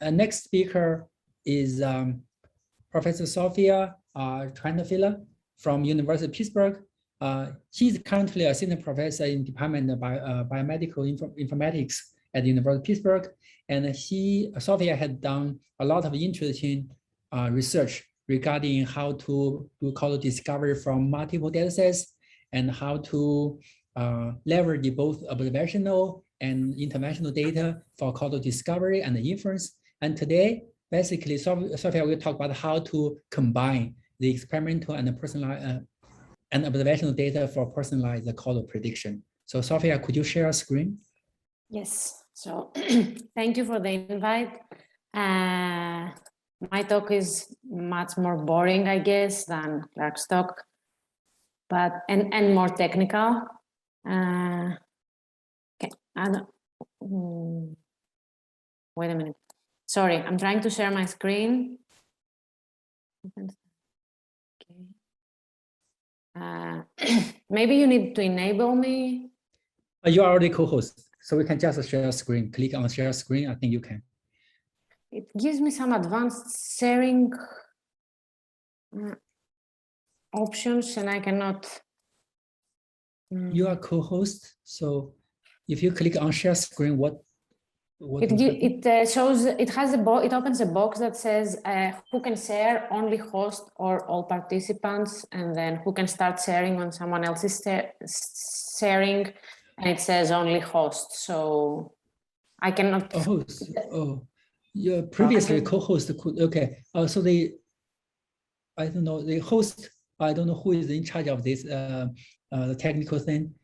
next speaker is Professor Sofia Triantafillou from University of Pittsburgh. She's currently a assistant professor in Department of Biomedical Informatics at the University of Pittsburgh. And Sofia had done a lot of interesting research regarding how to do causal discovery from multiple data sets and how to leverage both observational and interventional data for causal discovery and inference. And today, basically, Sofia will talk about how to combine the experimental and the personalized and observational data for personalized causal prediction. So Sofia, could you share your screen? Yes, so thank you for the invite. My talk is much more boring, I guess, than Clark's talk, but and more technical. Okay, wait a minute. Sorry, I'm trying to share my screen. Okay. Maybe you need to enable me. You are already co-host, so we can just share screen. Click on share screen. I think you can. It gives me some advanced sharing options, and I cannot. You are co-host, so if you click on share screen, what it shows, it has it opens a box that says who can share, only host or all participants, and then who can start sharing when someone else is sharing, and it says only host. So I cannot. Host. Oh, your previously co-host could. Okay. So I don't know, the host. I don't know who is in charge of this technical thing.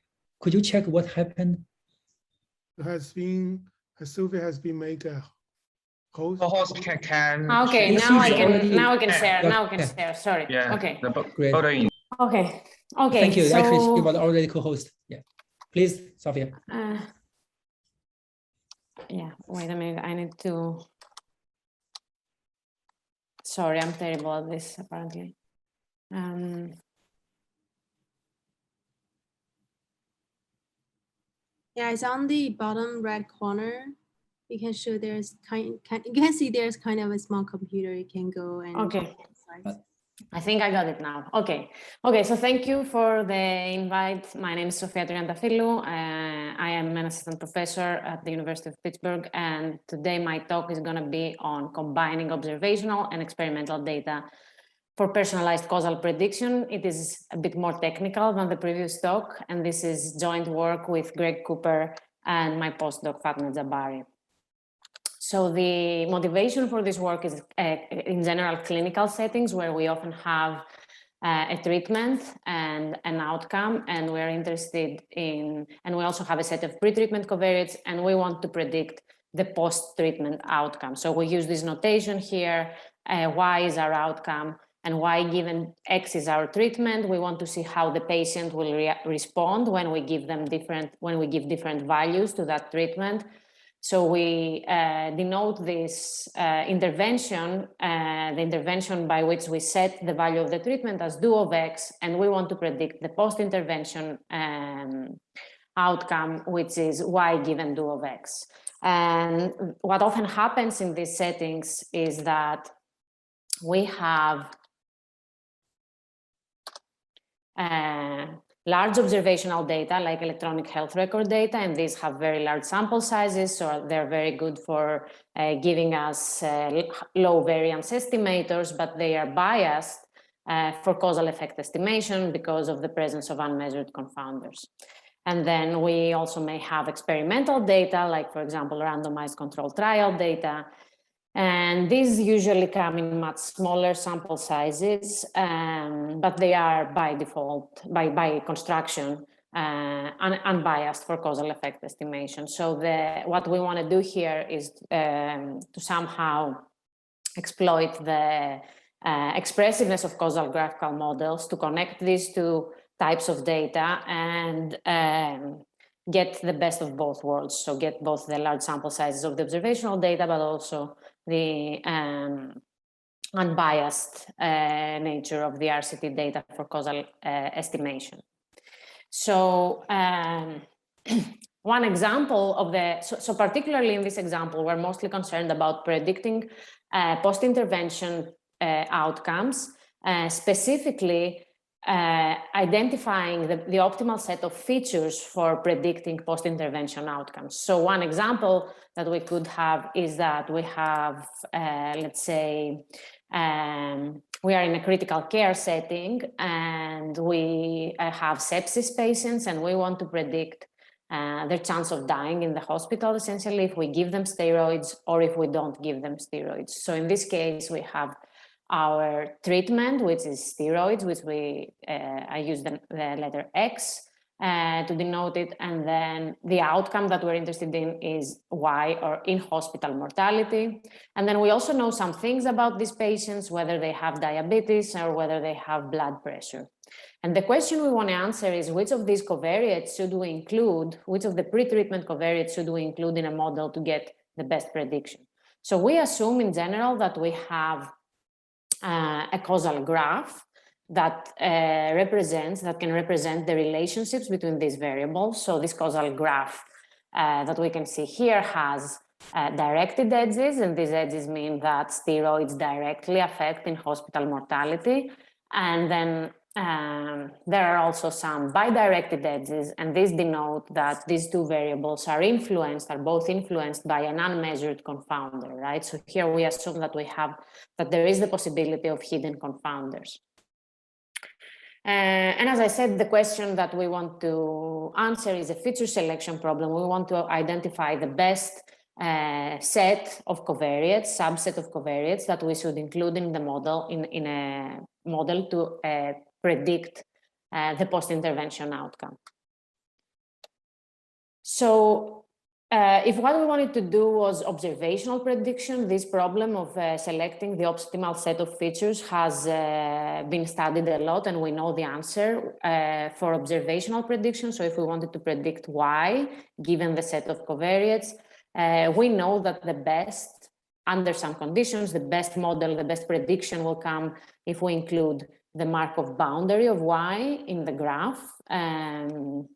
Could you check what happened? Sofia has been made a host. The host can. Okay, now I can. Already, now I can share. okay. Now I can share. Sorry. Yeah. Okay. Great. Okay. Okay. Thank you. So, Actually, she was already co-host. Yeah. Please, Sofia. Yeah. Wait a minute. I need to. Sorry, I'm terrible at this. Apparently. Yeah, it's on the bottom right corner. You can show there's you can see there's kind of a small computer. You can go and okay. I think I got it now. Okay. Okay. So thank you for the invite. My name is Sofia Triantafillou. I am an assistant professor at the University of Pittsburgh, and today my talk is going to be on combining observational and experimental data for personalized causal prediction. It is a bit more technical than the previous talk, and this is joint work with Greg Cooper and my postdoc Fatma Jabari. So the motivation for this work is in general clinical settings where we often have a treatment and an outcome, and we're interested in, and we also have a set of pre-treatment covariates, and we want to predict the post-treatment outcome. So we use this notation here, Y is our outcome, and Y given X is our treatment. We want to see how the patient will respond when we give them different values to that treatment. So we denote this intervention, the intervention by which we set the value of the treatment as do of X, and we want to predict the post-intervention outcome, which is Y given do of X. And what often happens in these settings is that we have large observational data like electronic health record data, and these have very large sample sizes, so they're very good for giving us low variance estimators, but they are biased for causal effect estimation because of the presence of unmeasured confounders. And then we also may have experimental data, like, for example, randomized controlled trial data. And these usually come in much smaller sample sizes, but they are by default, by construction, unbiased for causal effect estimation. So what we want to do here is to somehow exploit the expressiveness of causal graphical models to connect these two types of data and get the best of both worlds. So get both the large sample sizes of the observational data, but also the unbiased nature of the RCT data for causal estimation. So one example of so particularly in this example, we're mostly concerned about predicting post-intervention outcomes, specifically identifying the optimal set of features for predicting post-intervention outcomes. So one example that we could have is that we have, let's say, we are in a critical care setting and we have sepsis patients and we want to predict their chance of dying in the hospital, essentially, if we give them steroids or if we don't give them steroids. So in this case, we have our treatment, which is steroids, which I use the letter X to denote it. And then the outcome that we're interested in is Y, or in-hospital mortality. And then we also know some things about these patients, whether they have diabetes or whether they have blood pressure. And the question we want to answer is which of these covariates should we include, which of the pre-treatment covariates should we include in a model to get the best prediction? So we assume in general that we have a causal graph that can represent the relationships between these variables. So this causal graph that we can see here has directed edges, and these edges mean that steroids directly affect in-hospital mortality. And then there are also some bidirected edges, and these denote that these two variables are both influenced by an unmeasured confounder, right? So here we assume that there is the possibility of hidden confounders. And as I said, the question that we want to answer is a feature selection problem. We want to identify the best set of covariates, subset of covariates that we should include in the model, in a model to predict the post-intervention outcome. So if what we wanted to do was observational prediction, this problem of selecting the optimal set of features has been studied a lot, and we know the answer for observational prediction. So if we wanted to predict Y, given the set of covariates, we know that the best, under some conditions, the best model, the best prediction will come if we include the Markov boundary of Y in the graph. And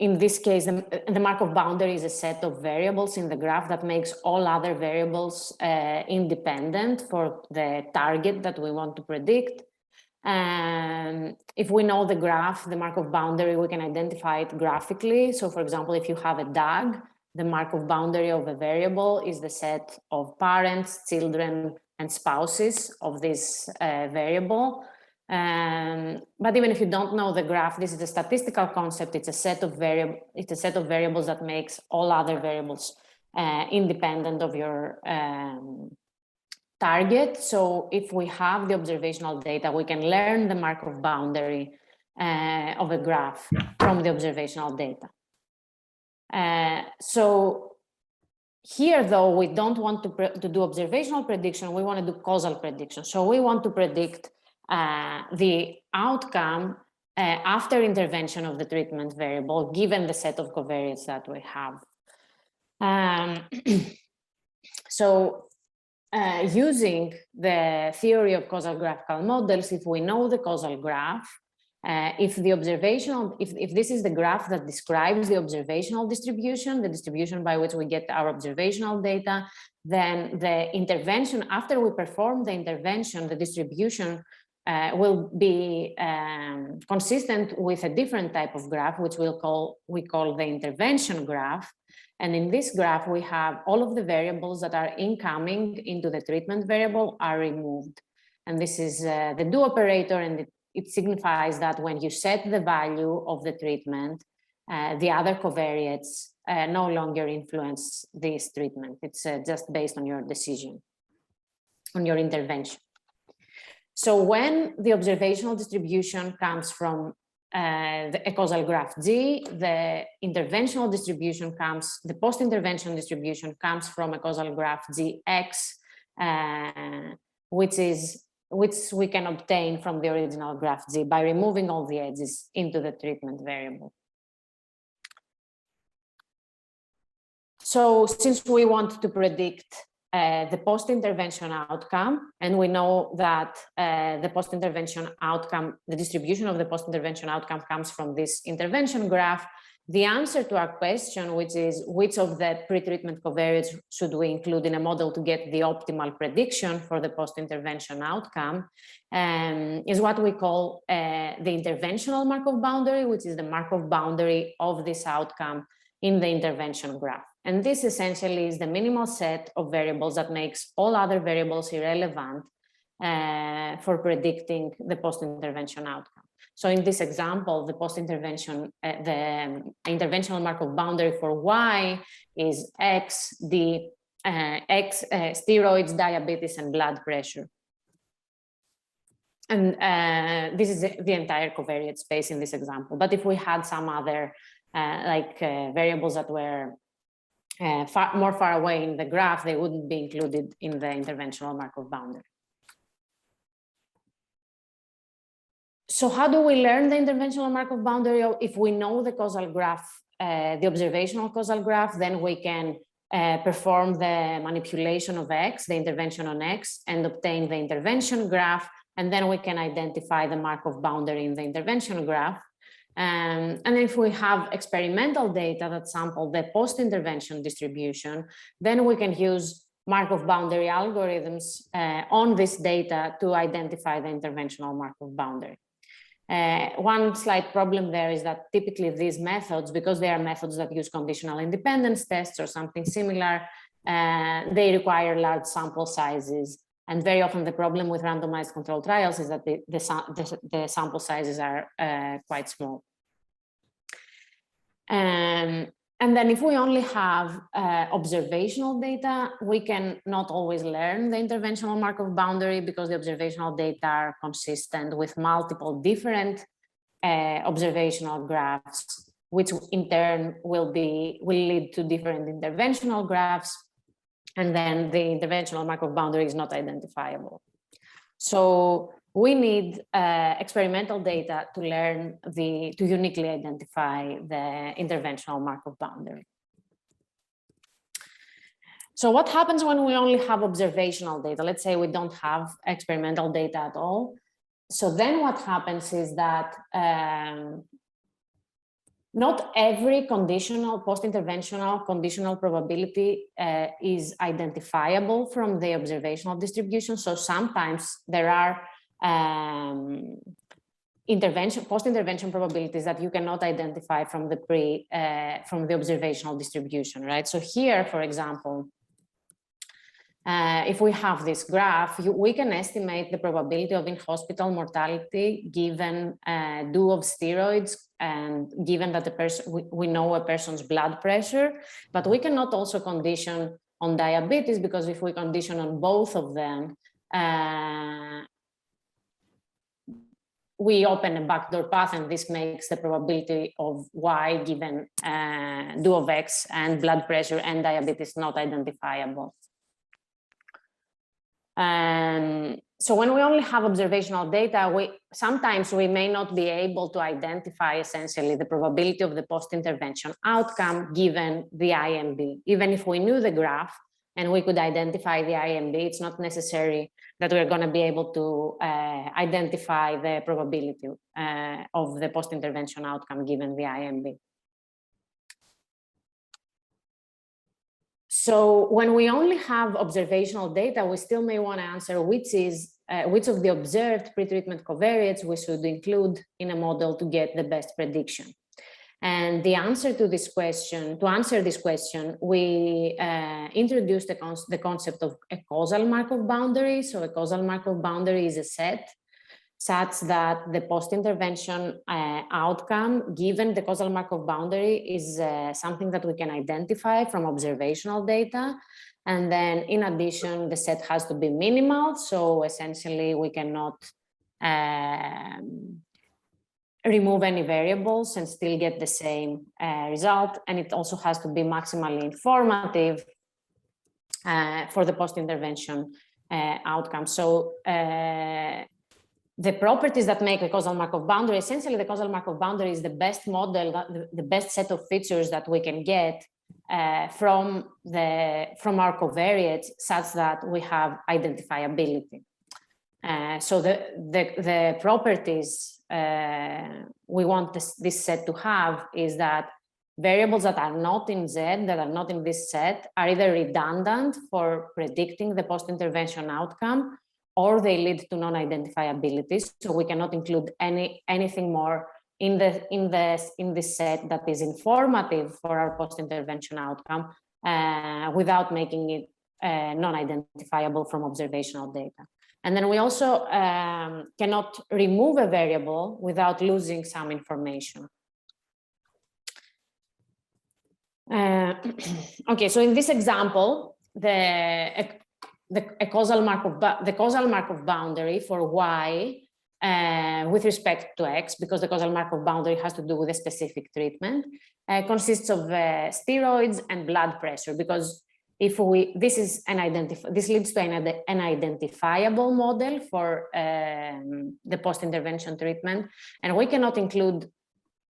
in this case, the Markov boundary is a set of variables in the graph that makes all other variables independent for the target that we want to predict. And if we know the graph, the Markov boundary, we can identify it graphically. So for example, if you have a DAG, the Markov boundary of a variable is the set of parents, children, and spouses of this variable. But even if you don't know the graph, this is a statistical concept. It's a set of variables that makes all other variables independent of your target. So if we have the observational data, we can learn the Markov boundary of a graph from the observational data. So here, though, we don't want to do observational prediction. We want to do causal prediction. So we want to predict the outcome after intervention of the treatment variable, given the set of covariates that we have. So using the theory of causal graphical models, if we know the causal graph, if this is the graph that describes the observational distribution, the distribution by which we get our observational data, then the intervention, after we perform the intervention, the distribution will be consistent with a different type of graph, which we call the intervention graph. And in this graph, we have all of the variables that are incoming into the treatment variable are removed. And this is the do operator, and it signifies that when you set the value of the treatment, the other covariates no longer influence this treatment. It's just based on your decision, on your intervention. So when the observational distribution comes from a causal graph G, the interventional distribution the post-intervention distribution comes from a causal graph GX, which we can obtain from the original graph G by removing all the edges into the treatment variable. So since we want to predict the post-intervention outcome, and we know that the post-intervention outcome, the distribution of the post-intervention outcome comes from this intervention graph, The answer to our question, which is which of the pretreatment covariates should we include in a model to get the optimal prediction for the post-intervention outcome, is what we call the interventional Markov boundary, which is the Markov boundary of this outcome in the intervention graph. And this essentially is the minimal set of variables that makes all other variables irrelevant for predicting the post-intervention outcome. So in this example, the post-intervention, the interventional Markov boundary for Y is X, steroids, diabetes, and blood pressure. And this is the entire covariate space in this example. But if we had some other variables that were more far away in the graph, they wouldn't be included in the interventional Markov boundary. So how do we learn the interventional Markov boundary? If we know the causal graph, the observational causal graph, then we can perform the manipulation of X, the intervention on X, and obtain the intervention graph. And then we can identify the Markov boundary in the intervention graph. And if we have experimental data that sample the post-intervention distribution, then we can use Markov boundary algorithms on this data to identify the interventional Markov boundary. One slight problem there is that typically these methods, because they are methods that use conditional independence tests or something similar, they require large sample sizes. And very often the problem with randomized controlled trials is that the sample sizes are quite small. And then if we only have observational data, we can not always learn the interventional Markov boundary because the observational data are consistent with multiple different observational graphs, which in turn will lead to different interventional graphs. And then the interventional Markov boundary is not identifiable. So we need experimental data to learn to uniquely identify the interventional Markov boundary. So what happens when we only have observational data? Let's say we don't have experimental data at all. So then what happens is that not every conditional, post-interventional conditional probability is identifiable from the observational distribution. So sometimes there are post-intervention probabilities that you cannot identify from the observational distribution, right? So here, for example, if we have this graph, we can estimate the probability of in-hospital mortality given due of steroids and given that we know a person's blood pressure, but we cannot also condition on diabetes, because if we condition on both of them, we open a backdoor path, and this makes the probability of Y given due of X and blood pressure and diabetes not identifiable. So when we only have observational data, sometimes we may not be able to identify essentially the probability of the post-intervention outcome given the IMB. Even if we knew the graph and we could identify the IMB, it's not necessary that we're going to be able to identify the probability of the post-intervention outcome given the IMB. So when we only have observational data, we still may want to answer which of the observed pretreatment covariates we should include in a model to get the best prediction. And the answer to this question, we introduced the concept of a causal Markov boundary. So a causal Markov boundary is a set such that the post-intervention outcome given the causal Markov boundary is something that we can identify from observational data. And then in addition, the set has to be minimal. So essentially we cannot remove any variables and still get the same result. And it also has to be maximally informative for the post-intervention outcome. So the properties that make the causal Markov boundary, essentially the causal Markov boundary is the best model, the best set of features that we can get from our covariates such that we have identifiability. So the properties we want this set to have is that variables that are not in Z, that are not in this set, are either redundant for predicting the post-intervention outcome, or they lead to non-identifiability. So we cannot include anything more in this set that is informative for our post-intervention outcome without making it non-identifiable from observational data. And then we also cannot remove a variable without losing some information. Okay, so in this example, the causal Markov boundary for Y with respect to X, because the causal Markov boundary has to do with a specific treatment, consists of steroids and blood pressure. Because if this leads to an identifiable model for the post-intervention treatment, and we cannot include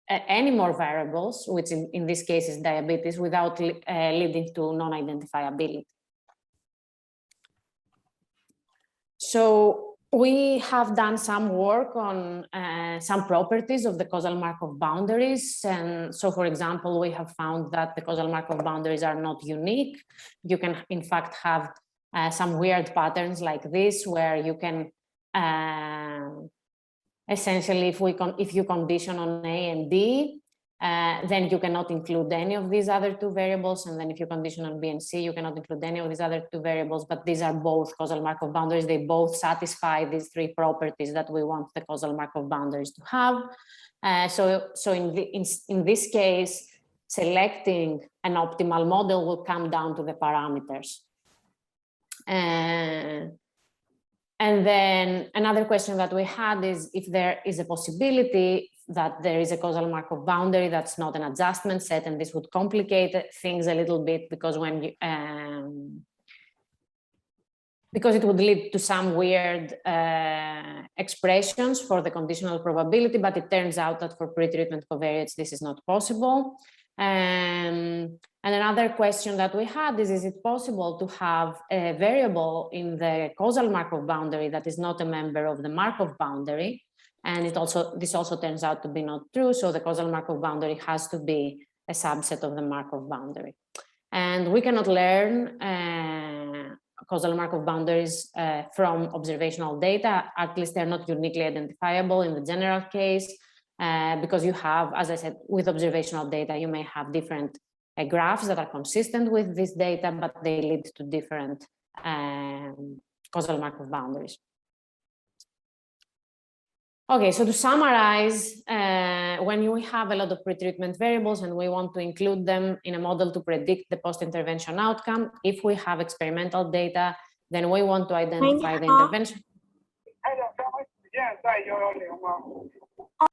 any more variables, which in this case is diabetes, without leading to non-identifiability. So we have done some work on some properties of the causal Markov boundaries. And so, for example, we have found that the causal Markov boundaries are not unique. You can, in fact, have some weird patterns like this, where you can essentially, if you condition on A and D, then you cannot include any of these other two variables. And then if you condition on B and C, you cannot include any of these other two variables, but these are both causal Markov boundaries. They both satisfy these three properties that we want the causal Markov boundaries to have. So in this case, selecting an optimal model will come down to the parameters. And then another question that we had is if there is a possibility that there is a causal Markov boundary that's not an adjustment set, and this would complicate things a little bit, because when you, because it would lead to some weird expressions for the conditional probability, but it turns out that for pre-treatment covariates, this is not possible. And another question that we had is it possible to have a variable in the causal Markov boundary that is not a member of the Markov boundary? And this also turns out to be not true. So the causal Markov boundary has to be a subset of the Markov boundary. And we cannot learn causal Markov boundaries from observational data. At least they're not uniquely identifiable in the general case. Because you have, as I said, with observational data, you may have different graphs that are consistent with this data, but they lead to different causal Markov boundaries. Okay, so to summarize, when you have a lot of pretreatment variables and we want to include them in a model to predict the post-intervention outcome, if we have experimental data, then we want to identify the intervention.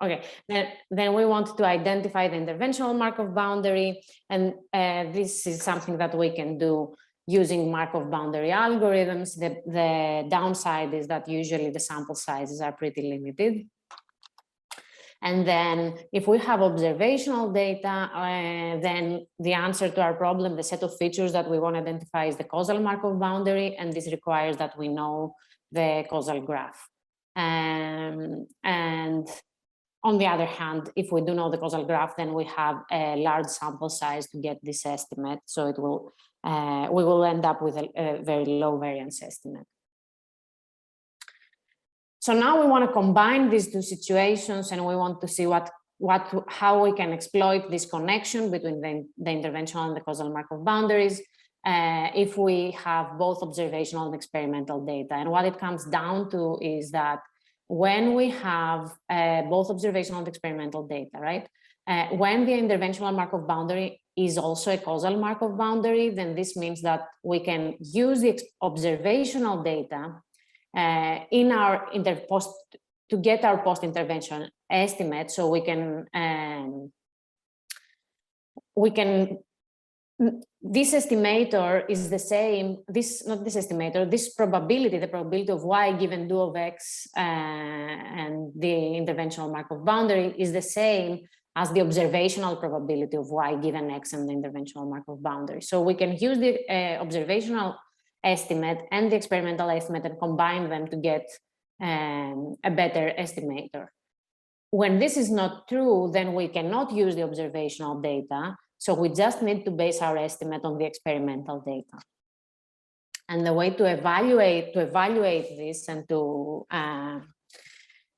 Okay, then we want to identify the interventional Markov boundary, and this is something that we can do using Markov boundary algorithms. The downside is that usually the sample sizes are pretty limited. And then if we have observational data, then the answer to our problem, the set of features that we want to identify, is the causal Markov boundary, and this requires that we know the causal graph. And on the other hand, if we do know the causal graph, then we have a large sample size to get this estimate. So it will, we will end up with a very low variance estimate. So now we want to combine these two situations, and we want to see how we can exploit this connection between the interventional and the causal Markov boundaries if we have both observational and experimental data. And what it comes down to is that when we have both observational and experimental data, right? When the interventional Markov boundary is also a causal Markov boundary, then this means that we can use the observational data in our to get our post-intervention estimate. So we can this estimator is the same, this probability, the probability of Y given do of X and the interventional Markov boundary is the same as the observational probability of Y given X and the interventional Markov boundary. So we can use the observational estimate and the experimental estimate and combine them to get a better estimator. When this is not true, then we cannot use the observational data, So we just need to base our estimate on the experimental data. And the way to evaluate this and to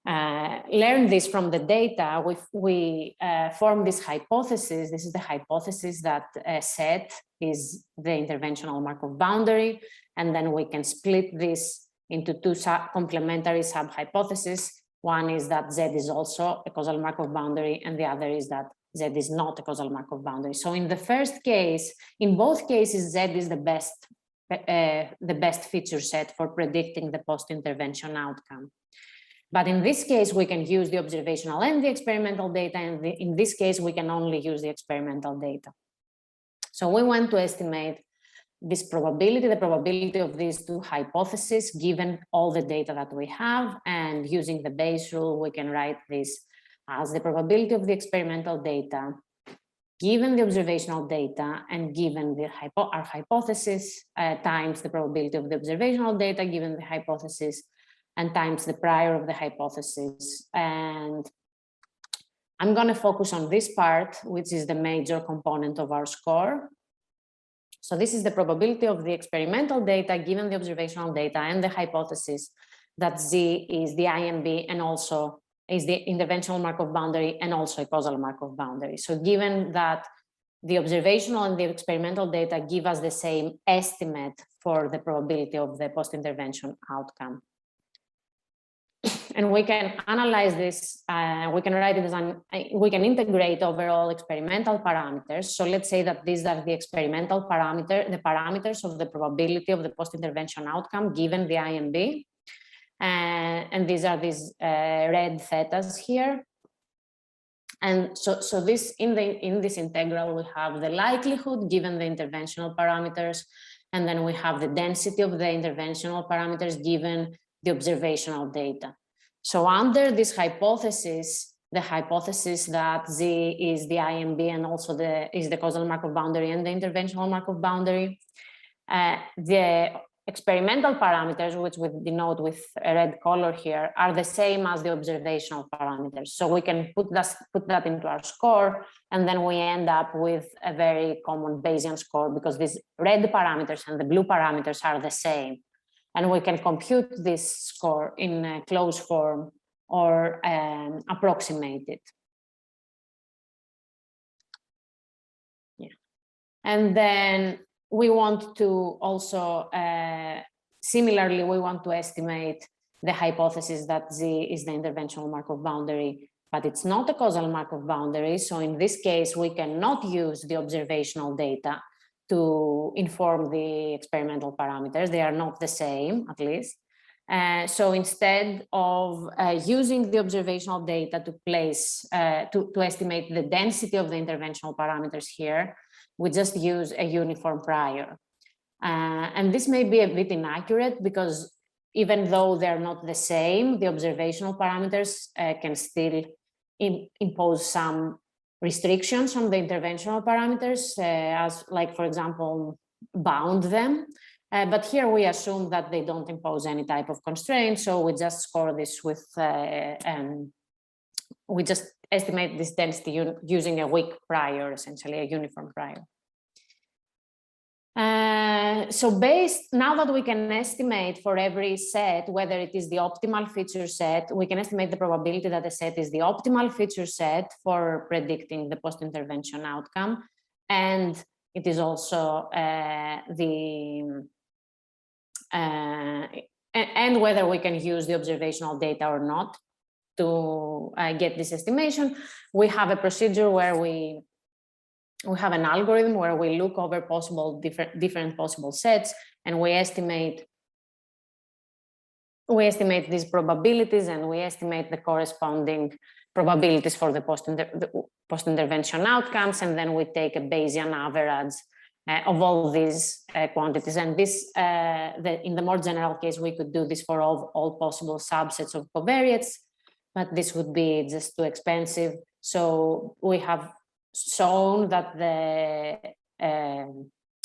learn this from the data, we form this hypothesis. This is the hypothesis that set is the interventional Markov boundary, and then we can split this into two complementary sub-hypotheses. One is that Z is also a causal Markov boundary, and the other is that Z is not a causal Markov boundary. So in the first case, in both cases, Z is the best feature set for predicting the post-intervention outcome. But in this case, we can use the observational and the experimental data, and in this case, we can only use the experimental data. So we want to estimate this probability, the probability of these two hypotheses, given all the data that we have, and using the Bayes rule, we can write this as the probability of the experimental data, given the observational data, and given our hypothesis, times the probability of the observational data, given the hypothesis, and times the prior of the hypothesis. And I'm going to focus on this part, which is the major component of our score. So this is the probability of the experimental data given the observational data and the hypothesis that Z is the IMB and also is the interventional Markov boundary and also a causal Markov boundary. So given that the observational and the experimental data give us the same estimate for the probability of the post-intervention outcome. And we can analyze this, we can write it as we can integrate overall experimental parameters. So let's say that these are the experimental parameter, the parameters of the probability of the post-intervention outcome given the IMB. And these are these red thetas here. And so this in this integral, we have the likelihood given the interventional parameters, and then we have the density of the interventional parameters given the observational data. So under this hypothesis, the hypothesis that Z is the IMB and also is the causal Markov boundary and the interventional Markov boundary, the experimental parameters, which we denote with a red color here, are the same as the observational parameters. So we can put that into our score, and then we end up with a very common Bayesian score because these red parameters and the blue parameters are the same. And we can compute this score in a closed form or approximate it. Yeah. And then we want to also, similarly, we want to estimate the hypothesis that Z is the interventional Markov boundary, but it's not a causal Markov boundary. So in this case, we cannot use the observational data to inform the experimental parameters. They are not the same, at least. So instead of using the observational data to place, to estimate the density of the interventional parameters here, we just use a uniform prior. And this may be a bit inaccurate because even though they're not the same, the observational parameters can still impose some restrictions on the interventional parameters, as like, for example, bound them. But here we assume that they don't impose any type of constraint. So we just score this with, we just estimate this density using a weak prior, essentially a uniform prior. So now that we can estimate for every set, whether it is the optimal feature set, we can estimate the probability that a set is the optimal feature set for predicting the post-intervention outcome. And it is also and whether we can use the observational data or not to get this estimation. We have a procedure where we have an algorithm where we look over possible different possible sets, and we estimate these probabilities, and we estimate the corresponding probabilities for the post-intervention outcomes, and then we take a Bayesian average of all these quantities. And this, in the more general case, we could do this for all possible subsets of covariates, but this would be just too expensive. So we have shown that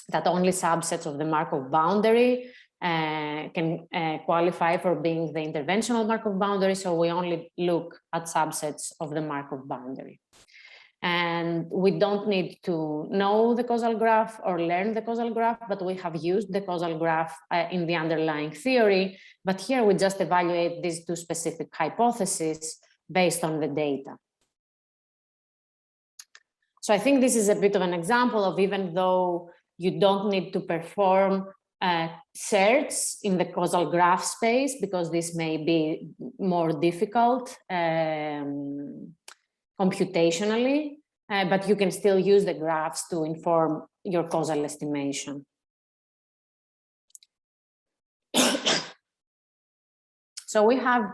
that only subsets of the Markov boundary can qualify for being the interventional Markov boundary. So we only look at subsets of the Markov boundary. And we don't need to know the causal graph or learn the causal graph, but we have used the causal graph in the underlying theory. But here we just evaluate these two specific hypotheses based on the data. So I think this is a bit of an example of, even though you don't need to perform search in the causal graph space, because this may be more difficult computationally, but you can still use the graphs to inform your causal estimation. So we have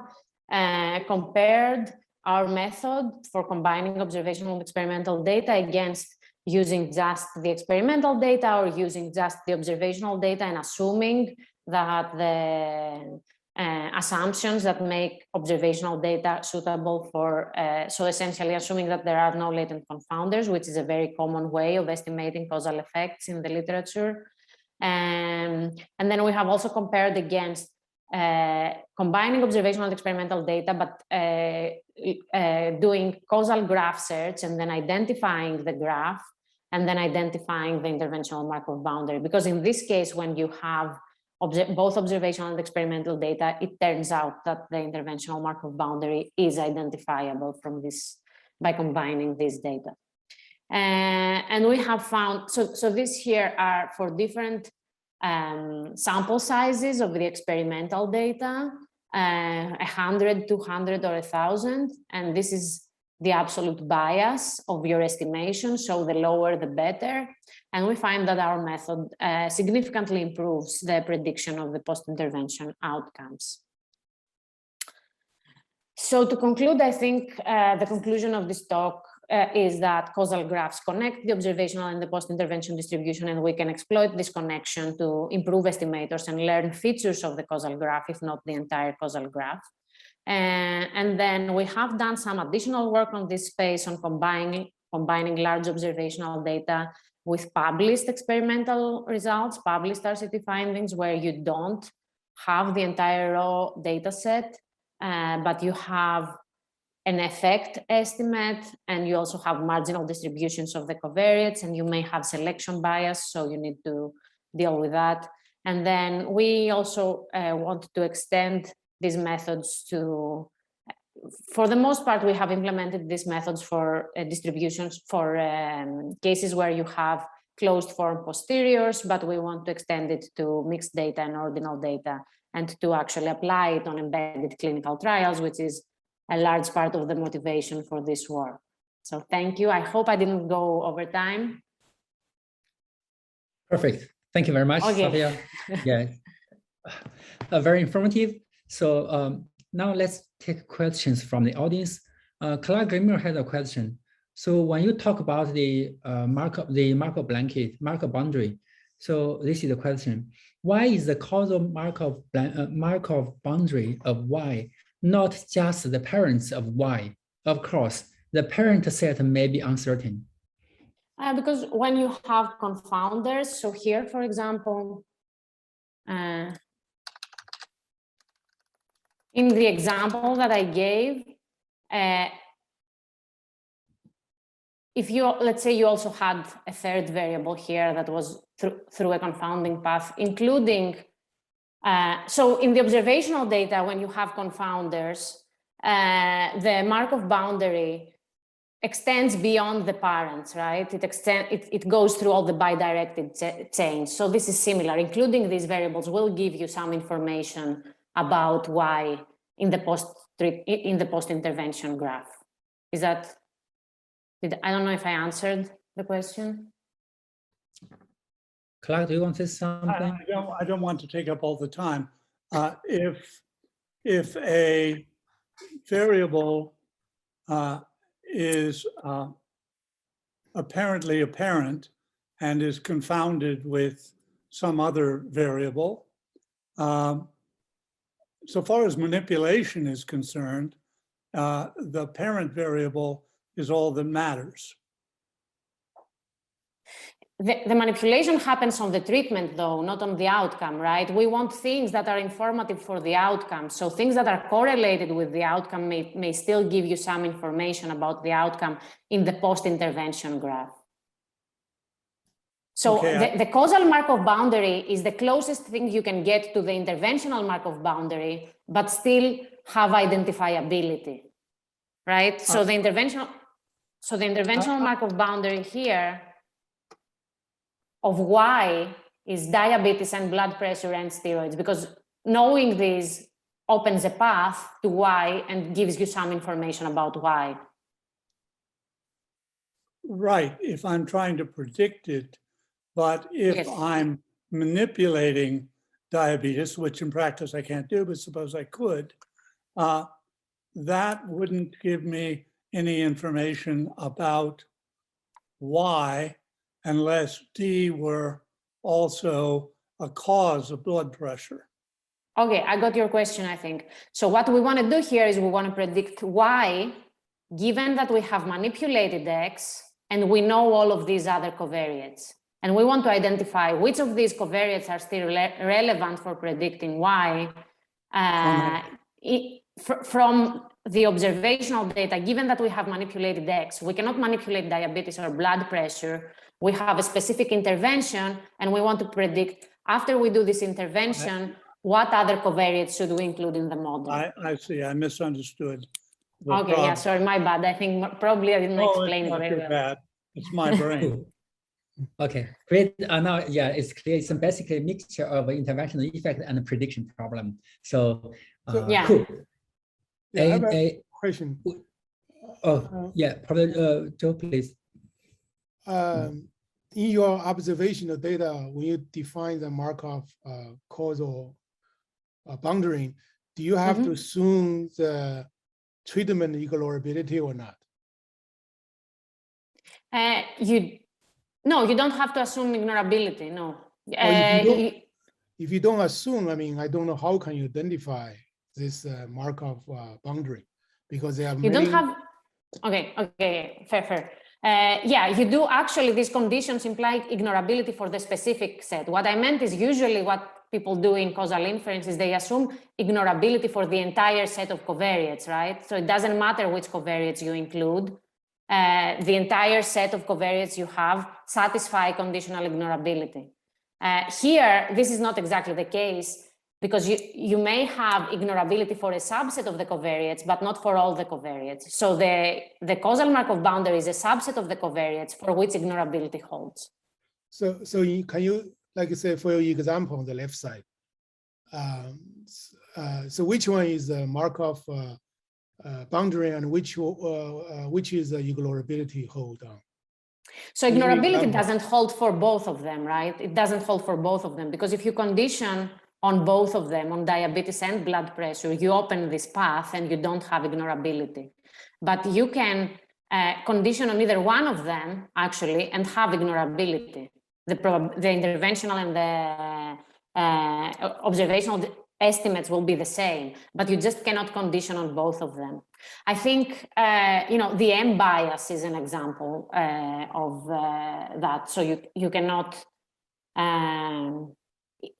compared our method for combining observational and experimental data against using just the experimental data or using just the observational data, and assuming that the assumptions that make observational data suitable for, so essentially assuming that there are no latent confounders, which is a very common way of estimating causal effects in the literature. And then we have also compared against combining observational and experimental data, but doing causal graph search and then identifying the graph and then identifying the interventional Markov boundary. Because in this case, when you have both observational and experimental data, it turns out that the interventional Markov boundary is identifiable from this by combining this data. And we have found, so these here are for different sample sizes of the experimental data, 100, 200, or 1,000, and this is the absolute bias of your estimation, so the lower the better. And we find that our method significantly improves the prediction of the post-intervention outcomes. So to conclude, I think the conclusion of this talk is that causal graphs connect the observational and the post-intervention distribution, and we can exploit this connection to improve estimators and learn features of the causal graph, if not the entire causal graph. And then we have done some additional work on this space on combining large observational data with published experimental results, published RCT findings, where you don't have the entire raw data set, but you have an effect estimate, and you also have marginal distributions of the covariates, and you may have selection bias, so you need to deal with that. And then we also want to extend these methods to, for the most part, we have implemented these methods for distributions for cases where you have closed form posteriors, but we want to extend it to mixed data and ordinal data, and to actually apply it on embedded clinical trials, which is a large part of the motivation for this work. So thank you. I hope I didn't go over time. Perfect. Thank you very much, Sofia. Yeah, very informative. So now let's take questions from the audience. Clark Grimmer had a question. So when you talk about the Markov blanket, Markov boundary, so this is the question: why is the causal Markov boundary of Y not just the parents of Y? Of course, the parent set may be uncertain. Because when you have confounders, so here, for example, in the example that I gave, if you, let's say you also had a third variable here that was through a confounding path, including, so in the observational data, when you have confounders, the Markov boundary extends beyond the parents, right? It goes through all the bidirected chains. So this is similar. Including these variables will give you some information about why in the post-intervention graph. Is that? I don't know if I answered the question. Clark, do you want to say something? I don't want to take up all the time. If a variable is apparently apparent and is confounded with some other variable, so far as manipulation is concerned, the parent variable is all that matters. the manipulation happens on the treatment, though, not on the outcome, right? We want things that are informative for the outcome. So things that are correlated with the outcome may still give you some information about the outcome in the post-intervention graph. So Okay, the causal Markov boundary is the closest thing you can get to the interventional Markov boundary, but still have identifiability, right? So the interventional Markov boundary here of Y is diabetes and blood pressure and steroids, because knowing this opens a path to Y and gives you some information about Y. right, if I'm trying to predict it, but if Yes. I'm manipulating diabetes, which in practice I can't do, but suppose I could, that wouldn't give me any information about Y unless D were also a cause of blood pressure. Okay, I got your question, I think. So what we want to do here is we want to predict Y, given that we have manipulated X and we know all of these other covariates. And we want to identify which of these covariates are still relevant for predicting Y from the observational data. Given that we have manipulated X, we cannot manipulate diabetes or blood pressure. We have a specific intervention, and we want to predict, after we do this intervention, what other covariates should we include in the model? I see, I misunderstood. the Okay, yeah, problem. sorry, my bad. I think probably I didn't explain it It's not very too well. bad. It's my brain. Okay, great. Now, yeah, it's clear. It's basically a mixture of interventional effect and prediction problem. So, Yeah. cool. Yeah, I have a question. Yeah, probably, Joe, please. In your observational data, when you define the Markov causal boundary, do you have to assume the treatment ignorability or not? No, you don't have to assume ignorability. No. If you don't assume, I mean, I don't know how can you identify this Markov boundary, because there are you don't have. Okay, fair. Yeah, you do actually. These conditions imply ignorability for the specific set. What I meant is usually what people do in causal inference is they assume ignorability for the entire set of covariates, right? So it doesn't matter which covariates you include. The entire set of covariates you have satisfy conditional ignorability. Here, this is not exactly the case, because you may have ignorability for a subset of the covariates, but not for all the covariates. So the causal Markov boundary is a subset of the covariates for which ignorability holds. So can you, like I say, for your example on the left side, so which one is the Markov boundary and which is the ignorability hold on? So ignorability doesn't hold for both of them, right? It doesn't hold for both of them, because if you condition on both of them, on diabetes and blood pressure, you open this path and you don't have ignorability. But you can condition on either one of them, actually, and have ignorability. The interventional and the observational estimates will be the same, but you just cannot condition on both of them. I think, the M bias is an example of that. So you cannot,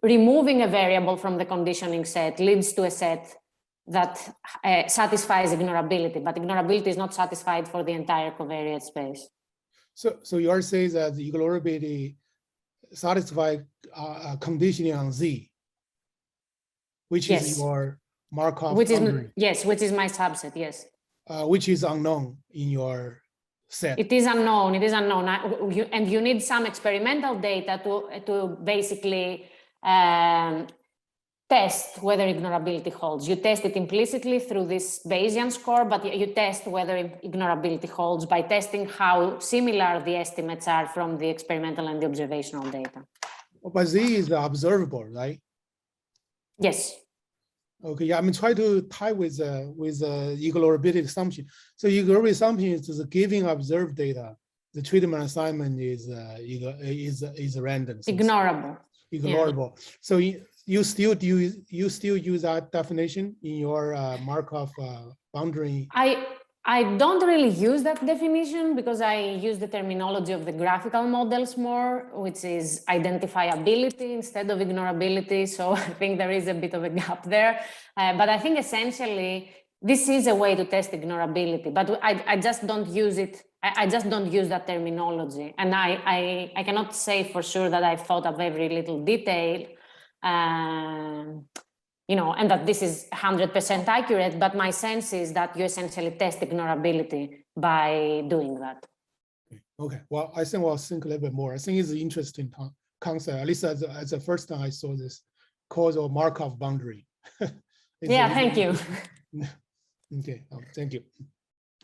removing a variable from the conditioning set leads to a set that satisfies ignorability, but ignorability is not satisfied for the entire covariate space. So you are saying that the ignorability satisfies conditioning on Z, which is your Markov boundary. Which is my subset, yes. Which is unknown in your set. It is unknown, and you need some experimental data to basically test whether ignorability holds. You test it implicitly through this Bayesian score, but you test whether ignorability holds by testing how similar the estimates are from the experimental and the observational data. But Z is observable, right? Yes. Okay, yeah, I'm trying to tie with the ignorability assumption. So ignorability assumption is giving observed data. The treatment assignment is random. So ignorable. Ignorable. Yeah. So you still use that definition in your Markov boundary? I don't really use that definition because I use the terminology of the graphical models more, which is identifiability instead of ignorability. So I think there is a bit of a gap there. But I think essentially this is a way to test ignorability, but I just don't use it. I just don't use that terminology. And I cannot say for sure that I've thought of every little detail. You know, and that this is 100% accurate, but my sense is that you essentially test ignorability by doing that. Okay, well, I think we'll think a little bit more. I think it's an interesting concept, at least as the first time I saw this causal Markov boundary. Yeah, thank you. Okay, thank you.